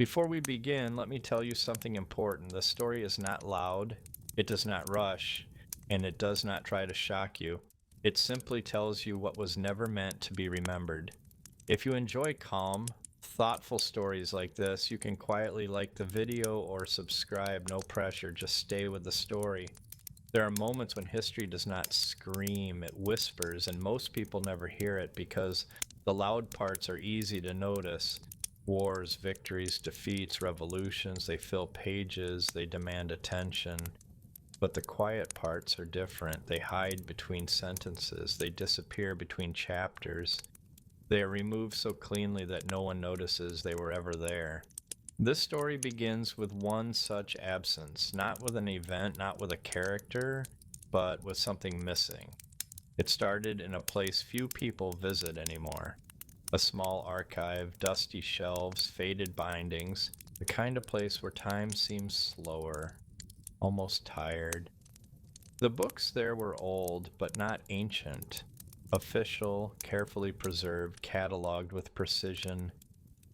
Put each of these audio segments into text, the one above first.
Before we begin, let me tell you something important. The story is not loud, it does not rush, and it does not try to shock you. It simply tells you what was never meant to be remembered. If you enjoy calm, thoughtful stories like this, you can quietly like the video or subscribe. No pressure, just stay with the story. There are moments when history does not scream, it whispers, and most people never hear it because the loud parts are easy to notice. Wars, victories, defeats, revolutions, they fill pages, they demand attention. But the quiet parts are different. They hide between sentences, they disappear between chapters. They are removed so cleanly that no one notices they were ever there. This story begins with one such absence, not with an event, not with a character, but with something missing. It started in a place few people visit anymore. A small archive, dusty shelves, faded bindings, the kind of place where time seems slower, almost tired. The books there were old, but not ancient. Official, carefully preserved, cataloged with precision.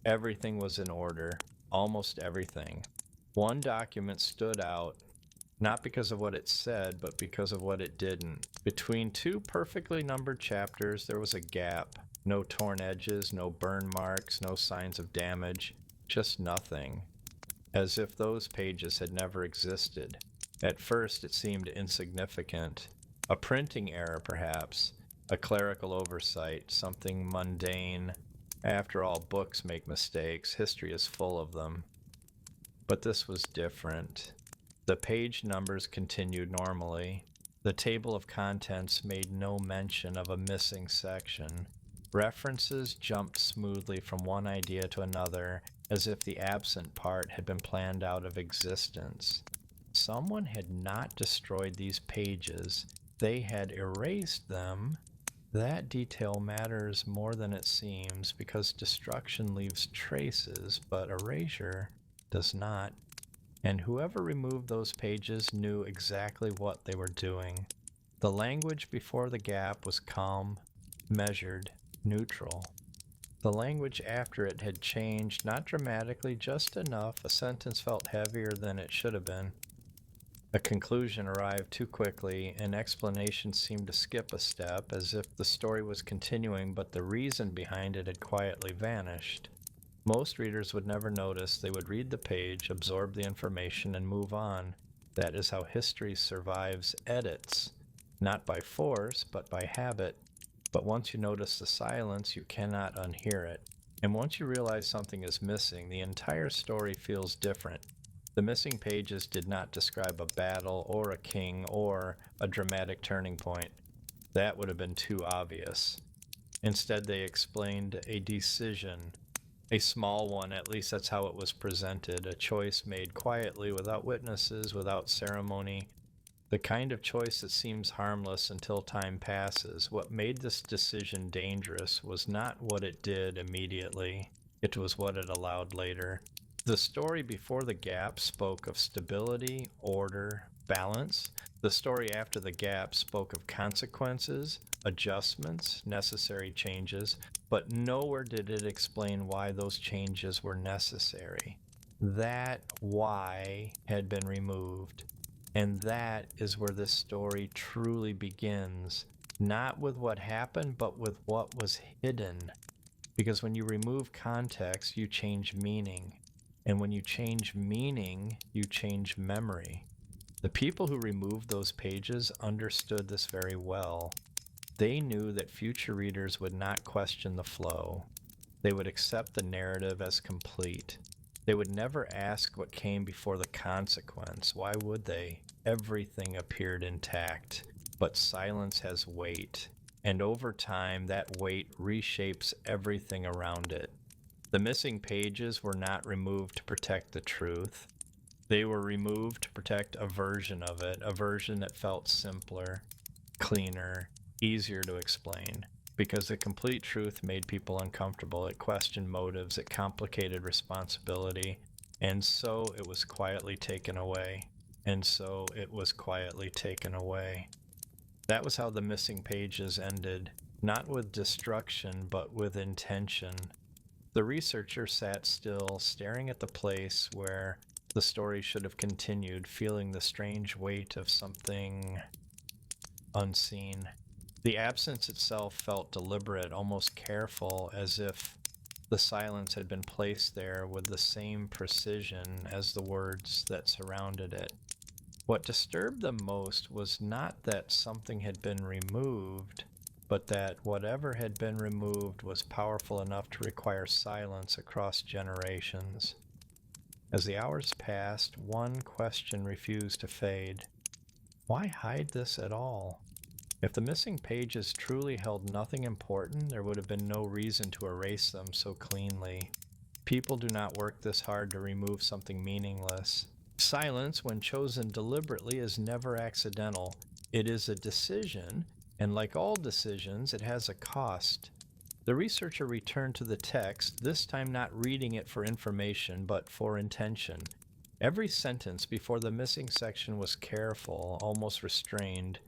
Everything was in order, almost everything. One document stood out, not because of what it said, but because of what it didn't. Between two perfectly numbered chapters, there was a gap. No torn edges, no burn marks, no signs of damage, just nothing. As if those pages had never existed. At first, it seemed insignificant. A printing error, perhaps. A clerical oversight, something mundane. After all, books make mistakes. History is full of them. But this was different. The page numbers continued normally. The table of contents made no mention of a missing section. References jumped smoothly from one idea to another, as if the absent part had been planned out of existence. Someone had not destroyed these pages, they had erased them. That detail matters more than it seems because destruction leaves traces, but erasure does not. And whoever removed those pages knew exactly what they were doing. The language before the gap was calm, measured, neutral. The language after it had changed, not dramatically, just enough. A sentence felt heavier than it should have been. A conclusion arrived too quickly. An explanation seemed to skip a step, as if the story was continuing, but the reason behind it had quietly vanished. Most readers would never notice. They would read the page, absorb the information, and move on. That is how history survives edits, not by force, but by habit. But once you notice the silence, you cannot unhear it. And once you realize something is missing, the entire story feels different. The missing pages did not describe a battle or a king or a dramatic turning point. That would have been too obvious. Instead, they explained a decision, a small one, at least that's how it was presented, a choice made quietly, without witnesses, without ceremony, the kind of choice that seems harmless until time passes. What made this decision dangerous was not what it did immediately, it was what it allowed later. The story before the gap spoke of stability, order, balance. The story after the gap spoke of consequences, adjustments, necessary changes, but nowhere did it explain why those changes were necessary. That why had been removed. And that is where this story truly begins. Not with what happened, but with what was hidden. Because when you remove context, you change meaning. And when you change meaning, you change memory. The people who removed those pages understood this very well. They knew that future readers would not question the flow. They would accept the narrative as complete. They would never ask what came before the consequence. Why would they? Everything appeared intact, but silence has weight. And over time, that weight reshapes everything around it. The missing pages were not removed to protect the truth. They were removed to protect a version of it, a version that felt simpler, cleaner, easier to explain. Because the complete truth made people uncomfortable. It questioned motives, it complicated responsibility, and so it was quietly taken away. And so it was quietly taken away. That was how the missing pages ended, not with destruction, but with intention. The researcher sat still, staring at the place where the story should have continued, feeling the strange weight of something unseen. The absence itself felt deliberate, almost careful, as if the silence had been placed there with the same precision as the words that surrounded it. What disturbed them most was not that something had been removed, but that whatever had been removed was powerful enough to require silence across generations. As the hours passed, one question refused to fade. Why hide this at all? If the missing pages truly held nothing important, there would have been no reason to erase them so cleanly. People do not work this hard to remove something meaningless. Silence, when chosen deliberately, is never accidental. It is a decision, and like all decisions, it has a cost. The researcher returned to the text, this time not reading it for information, but for intention. Every sentence before the missing section was careful, almost restrained.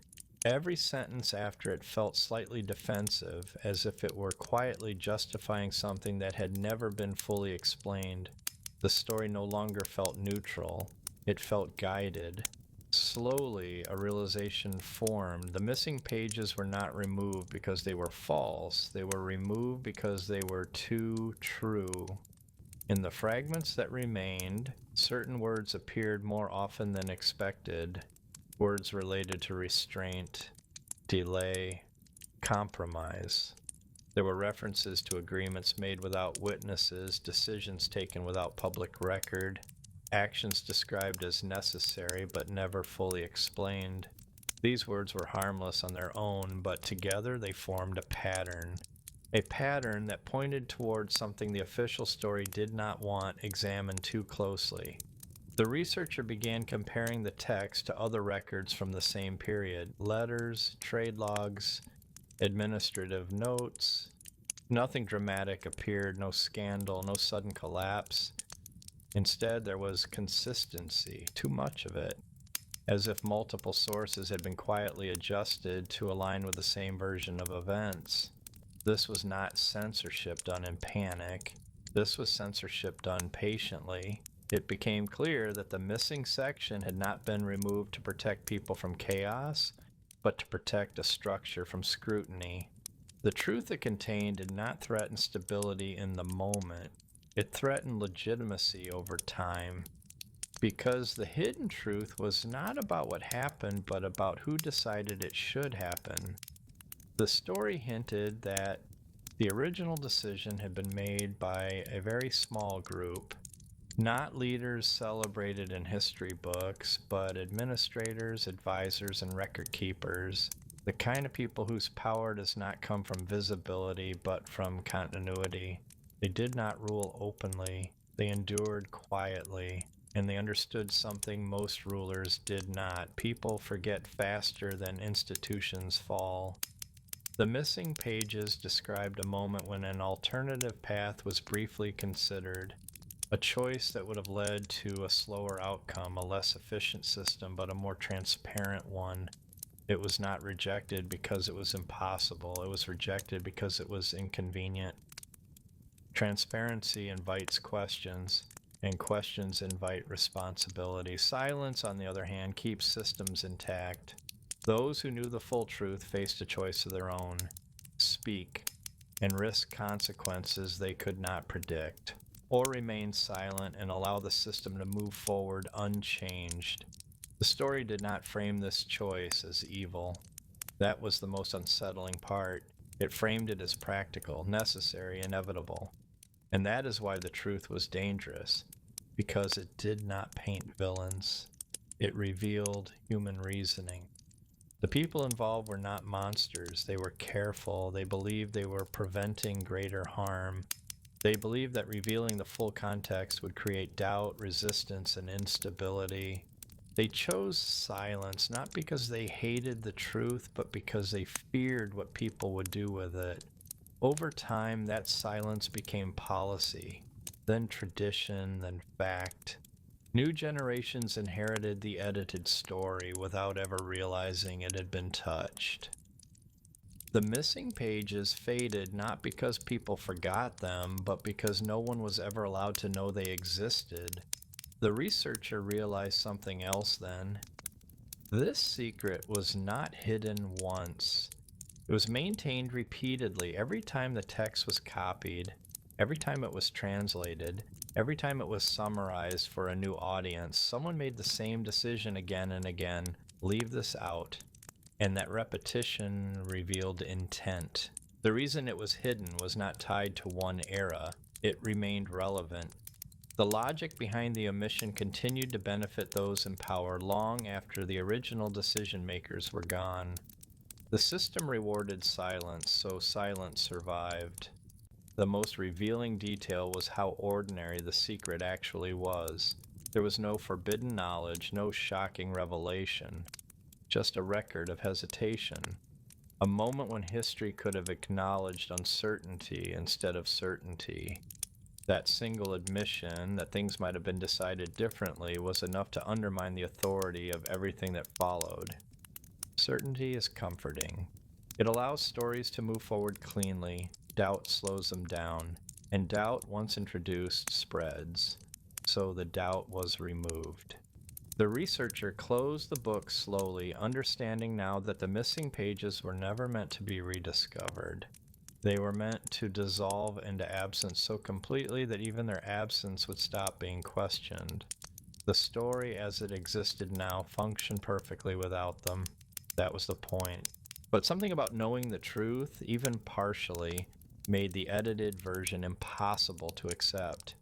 Every sentence after it felt slightly defensive, as if it were quietly justifying something that had never been fully explained. The story no longer felt neutral. It felt guided. Slowly, a realization formed. The missing pages were not removed because they were false. They were removed because they were too true. In the fragments that remained, certain words appeared more often than expected. Words related to restraint, delay, compromise. There were references to agreements made without witnesses, decisions taken without public record, actions described as necessary but never fully explained. These words were harmless on their own, but together they formed a pattern that pointed towards something the official story did not want examined too closely. The researcher began comparing the text to other records from the same period: letters, trade logs, administrative notes. Nothing dramatic appeared, no scandal, no sudden collapse. Instead, there was consistency, too much of it, as if multiple sources had been quietly adjusted to align with the same version of events. This was not censorship done in panic. This was censorship done patiently. It became clear that the missing section had not been removed to protect people from chaos, but to protect a structure from scrutiny. The truth it contained did not threaten stability in the moment. It threatened legitimacy over time. Because the hidden truth was not about what happened, but about who decided it should happen. The story hinted that the original decision had been made by a very small group, not leaders celebrated in history books, but administrators, advisors, and record keepers, the kind of people whose power does not come from visibility but from continuity. They did not rule openly, they endured quietly, and they understood something most rulers did not. People forget faster than institutions fall. The missing pages described a moment when an alternative path was briefly considered, a choice that would have led to a slower outcome, a less efficient system, but a more transparent one. It was not rejected because it was impossible. It was rejected because it was inconvenient. Transparency invites questions, and questions invite responsibility. Silence, on the other hand, keeps systems intact. Those who knew the full truth faced a choice of their own: speak and risk consequences they could not predict, or remain silent and allow the system to move forward unchanged. The story did not frame this choice as evil. That was the most unsettling part. It framed it as practical, necessary, inevitable. And that is why the truth was dangerous, because it did not paint villains. It revealed human reasoning. The people involved were not monsters. They were careful. They believed they were preventing greater harm. They believed that revealing the full context would create doubt, resistance, and instability. They chose silence not because they hated the truth, but because they feared what people would do with it. Over time, that silence became policy, then tradition, then fact. New generations inherited the edited story without ever realizing it had been touched. The missing pages faded not because people forgot them, but because no one was ever allowed to know they existed. The researcher realized something else then. This secret was not hidden once. It was maintained repeatedly every time the text was copied, every time it was translated, every time it was summarized for a new audience. Someone made the same decision again and again: leave this out. And that repetition revealed intent. The reason it was hidden was not tied to one era, it remained relevant. The logic behind the omission continued to benefit those in power long after the original decision makers were gone. The system rewarded silence, so silence survived. The most revealing detail was how ordinary the secret actually was. There was no forbidden knowledge, no shocking revelation, just a record of hesitation. A moment when history could have acknowledged uncertainty instead of certainty. That single admission that things might have been decided differently was enough to undermine the authority of everything that followed. Certainty is comforting. It allows stories to move forward cleanly. Doubt slows them down, and doubt, once introduced, spreads. So the doubt was removed. The researcher closed the book slowly, understanding now that the missing pages were never meant to be rediscovered. They were meant to dissolve into absence so completely that even their absence would stop being questioned. The story as it existed now functioned perfectly without them. That was the point. But something about knowing the truth, even partially, made the edited version impossible to accept.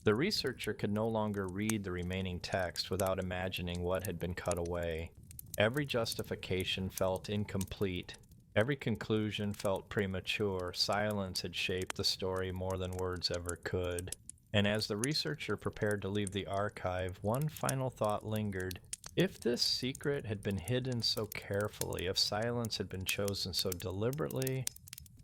The researcher could no longer read the remaining text without imagining what had been cut away. Every justification felt incomplete. Every conclusion felt premature. Silence had shaped the story more than words ever could. And as the researcher prepared to leave the archive, one final thought lingered. If this secret had been hidden so carefully, if silence had been chosen so deliberately,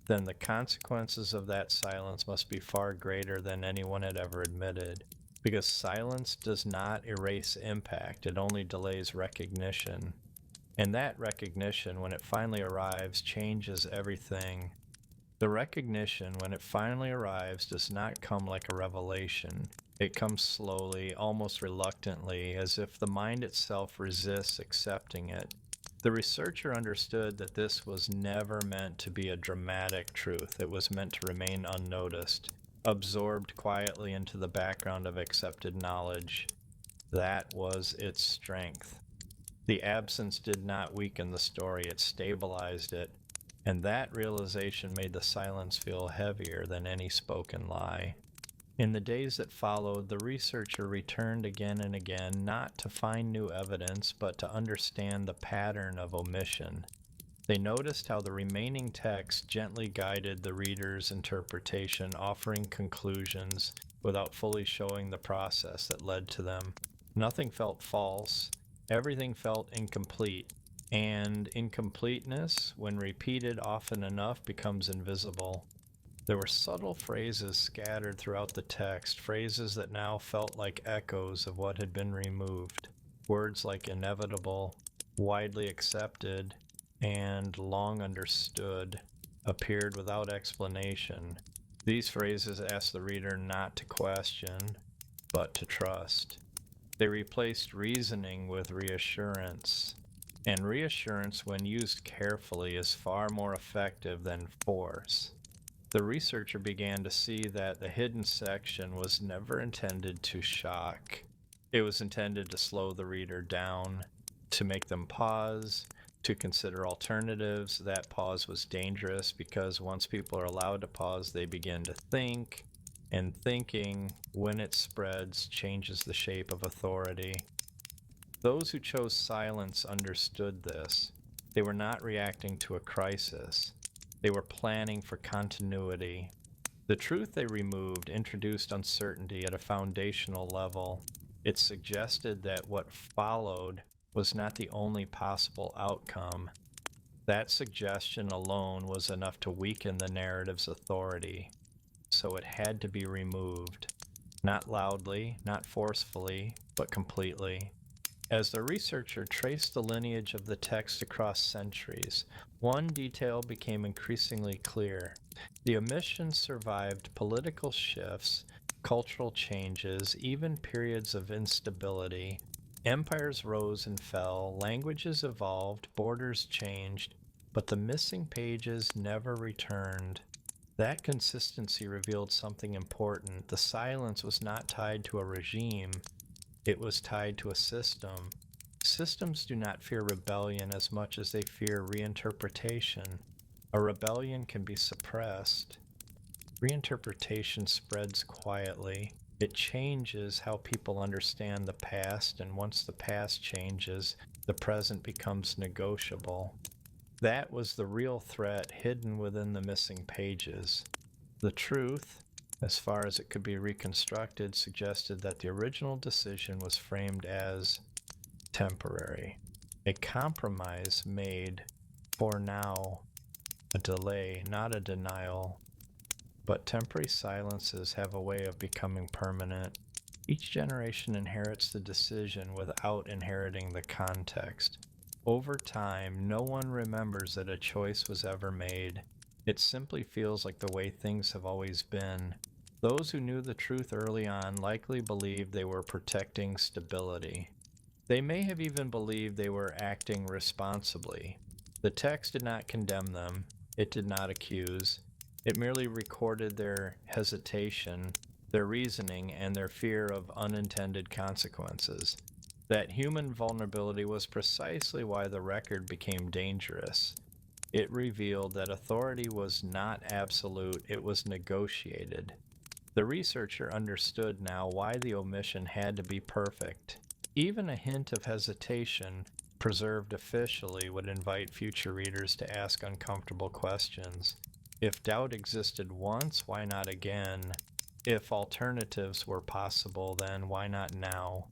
then the consequences of that silence must be far greater than anyone had ever admitted. Because silence does not erase impact, it only delays recognition. And that recognition, when it finally arrives, changes everything. The recognition, when it finally arrives, does not come like a revelation. It comes slowly, almost reluctantly, as if the mind itself resists accepting it. The researcher understood that this was never meant to be a dramatic truth. It was meant to remain unnoticed, absorbed quietly into the background of accepted knowledge. That was its strength. The absence did not weaken the story, it stabilized it. And that realization made the silence feel heavier than any spoken lie. In the days that followed, the researcher returned again and again, not to find new evidence, but to understand the pattern of omission. They noticed how the remaining text gently guided the reader's interpretation, offering conclusions without fully showing the process that led to them. Nothing felt false. Everything felt incomplete. And incompleteness, when repeated often enough, becomes invisible. There were subtle phrases scattered throughout the text, phrases that now felt like echoes of what had been removed. Words like inevitable, widely accepted, and long understood appeared without explanation. These phrases asked the reader not to question, but to trust. They replaced reasoning with reassurance. And reassurance, when used carefully, is far more effective than force. The researcher began to see that the hidden section was never intended to shock. It was intended to slow the reader down, to make them pause, to consider alternatives. That pause was dangerous because once people are allowed to pause, they begin to think, and thinking, when it spreads, changes the shape of authority. Those who chose silence understood this. They were not reacting to a crisis. They were planning for continuity. The truth they removed introduced uncertainty at a foundational level. It suggested that what followed was not the only possible outcome. That suggestion alone was enough to weaken the narrative's authority. So it had to be removed. Not loudly, not forcefully, but completely. As the researcher traced the lineage of the text across centuries, one detail became increasingly clear. The omissions survived political shifts, cultural changes, even periods of instability. Empires rose and fell, languages evolved, borders changed, but the missing pages never returned. That consistency revealed something important. The silence was not tied to a regime, it was tied to a system. Systems do not fear rebellion as much as they fear reinterpretation. A rebellion can be suppressed. Reinterpretation spreads quietly. It changes how people understand the past, and once the past changes, the present becomes negotiable. That was the real threat hidden within the missing pages. The truth, as far as it could be reconstructed, suggested that the original decision was framed as temporary, a compromise made for now, a delay, not a denial. But temporary silences have a way of becoming permanent. Each generation inherits the decision without inheriting the context. Over time, no one remembers that a choice was ever made. It simply feels like the way things have always been. Those who knew the truth early on likely believed they were protecting stability. They may have even believed they were acting responsibly. The text did not condemn them, it did not accuse. It merely recorded their hesitation, their reasoning, and their fear of unintended consequences. That human vulnerability was precisely why the record became dangerous. It revealed that authority was not absolute, it was negotiated. The researcher understood now why the omission had to be perfect. Even a hint of hesitation, preserved officially, would invite future readers to ask uncomfortable questions. If doubt existed once, why not again? If alternatives were possible, then why not now?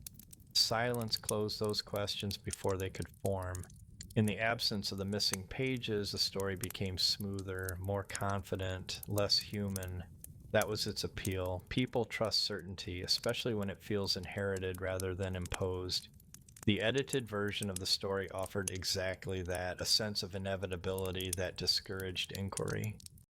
Silence closed those questions before they could form. In the absence of the missing pages, the story became smoother, more confident, less human. That was its appeal. People trust certainty, especially when it feels inherited rather than imposed. The edited version of the story offered exactly that, a sense of inevitability that discouraged inquiry.